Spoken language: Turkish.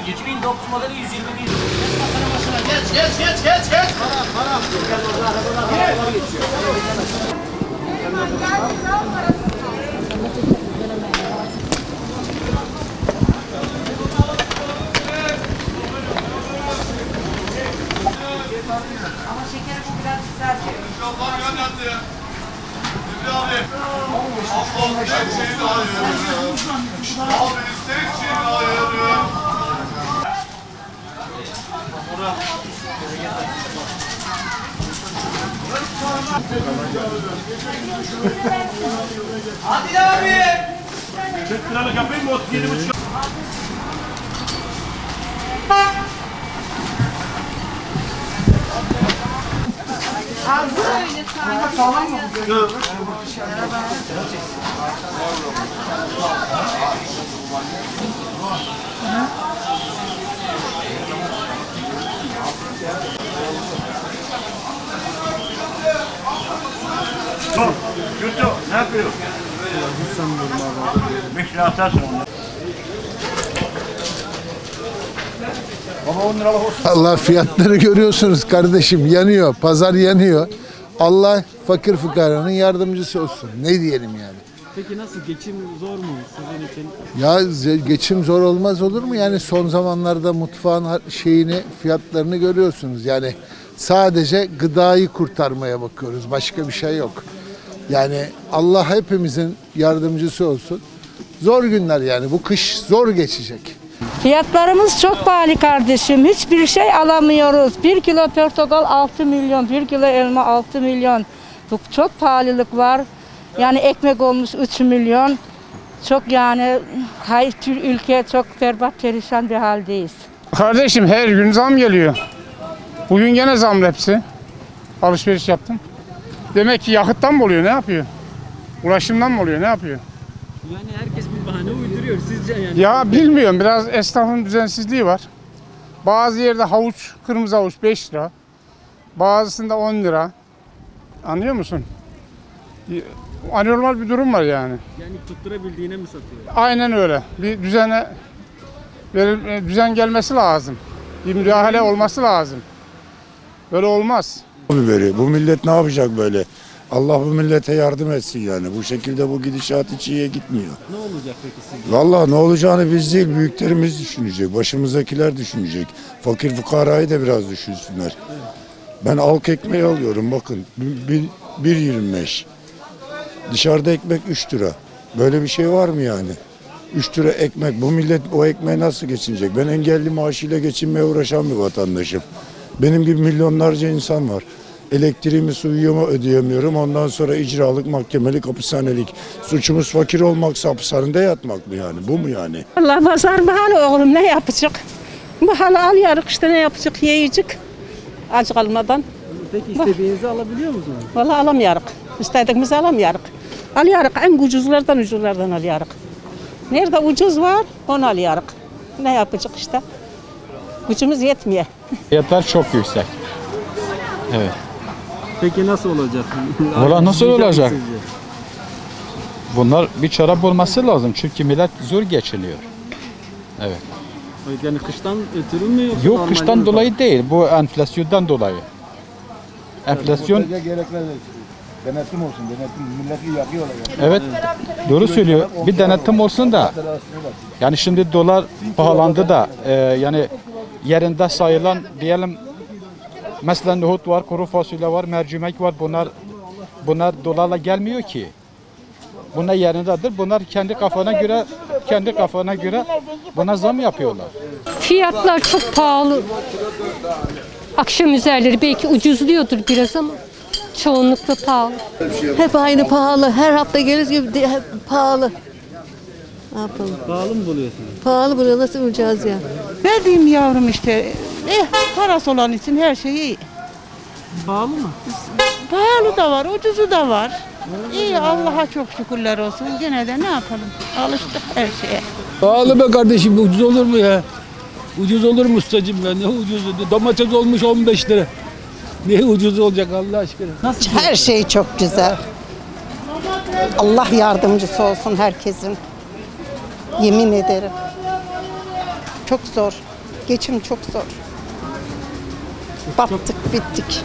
2009 modeli 121. Geç masanın başına, geç. Para. Gel oradan geçiyor. Ama şekeri bu biraz güzel. Şoför yönlendi. Ümri abi. Allah'ım tek şeyini ayırıyorum. Abi tek şeyini ayırıyorum. Hadi abi. 40 liralık yapayım mı? 37,5. Kötü. Ne yapıyor? Bir şey atarsın onu. Baba 10 liralık olsun. Allah fiyatları görüyorsunuz kardeşim, yanıyor, pazar yanıyor. Allah fakir fukaranın yardımcısı olsun. Ne diyelim yani? Peki nasıl, geçim zor mu sizin için? Ya geçim zor olmaz olur mu? Yani son zamanlarda mutfağın fiyatlarını görüyorsunuz. Yani sadece gıdayı kurtarmaya bakıyoruz. Başka bir şey yok. Yani Allah hepimizin yardımcısı olsun. Zor günler yani. Bu kış zor geçecek. Fiyatlarımız çok pahalı kardeşim. Hiçbir şey alamıyoruz. 1 kilo portakal 6 milyon, 1 kilo elma 6 milyon. Çok pahalılık var. Yani ekmek olmuş 3 milyon. Çok yani ülke çok berbat perişan bir haldeyiz. Kardeşim her gün zam geliyor. Bugün gene zam hepsi. Alışveriş yaptım. Demek ki yakıttan mı oluyor, ne yapıyor? Ulaşımdan mı oluyor, ne yapıyor? Yani herkes bir bahane uyduruyor sizce yani. Ya bilmiyorum, biraz esnafın düzensizliği var. Bazı yerde havuç, kırmızı havuç 5 lira. Bazısında 10 lira. Anlıyor musun? Anormal bir durum var yani. Yani tutturabildiğine mi satıyor? Aynen öyle. Bir düzen gelmesi lazım. Bir müdahale olması lazım. Böyle olmaz. Bu millet ne yapacak böyle? Allah bu millete yardım etsin yani. Bu şekilde bu gidişat hiç iyiye gitmiyor. Ne olacak peki sizce? Vallahi ne olacağını biz değil, büyüklerimiz düşünecek. Başımızdakiler düşünecek. Fakir fukarayı da biraz düşünsünler. Evet. Ben halk ekmeği alıyorum bakın. 1,25. Dışarıda ekmek 3 lira. Böyle bir şey var mı yani? 3 lira ekmek. Bu millet o ekmeği nasıl geçinecek? Ben engelli maaşıyla geçinmeye uğraşan bir vatandaşım. Benim gibi milyonlarca insan var. Elektriğimi, suyumu ödeyemiyorum. Ondan sonra icralık, mahkemelik, hapishanelik. Suçumuz fakir olmaksa hapishanede yatmak mı yani? Bu mu yani? Allah pazar pahalı oğlum, ne yapacak? Bu halı alıyoruz işte, ne yapacak, yiyecek. Aç kalmadan. Peki istediğinizi alabiliyor musunuz? Vallahi alamıyoruz. İstediğimizi alamıyoruz. Alıyoruz, en ucuzlardan alıyoruz. Nerede ucuz var onu alıyoruz. Ne yapacak işte? Gücümüz yetmiyor. Fiyatlar çok yüksek. Evet. Peki nasıl olacak? Valla nasıl olacak? Sizce? Bunlar bir çare bulması lazım çünkü millet zor geçiniyor. Evet. Yani kıştan ötürü mü yoksa Yok, kıştan dolayı değil, bu enflasyondan dolayı. Enflasyon... Denetim olsun, milleti yakıyorlar. Evet, doğru söylüyor. Bir denetim olsun da, yani şimdi dolar pahalandı da, yani yerinde sayılan diyelim, mesela nohut var, kuru fasulye var, mercimek var, bunlar dolarla gelmiyor ki. Bunlar yerindedir. Bunlar kendi kafana göre buna zam yapıyorlar. Fiyatlar çok pahalı. Akşam üzerleri belki ucuzluyordur biraz ama çoğunlukla pahalı. Hep aynı pahalı. Her hafta geliriz gibi hep pahalı. Ne yapalım? Pahalı mı buluyorsunuz? Pahalı buluyor. Nasıl bulacağız ya? Ne diyeyim yavrum işte. Parası olan için her şey iyi. Pahalı mı? Pahalı da var, ucuzu da var. İyi, Allah'a çok şükürler olsun. Gene de ne yapalım? Alıştık her şeye. Pahalı be kardeşim, ucuz olur mu ya? Ucuz olur mu ustacığım ya? Ne ucuz? Domates olmuş 15 lira. Ne ucuz olacak Allah aşkına? Nasıl? Her şey çok güzel. Allah yardımcısı olsun herkesin. Yemin ederim. Çok zor. Geçim çok zor. Battık, bittik.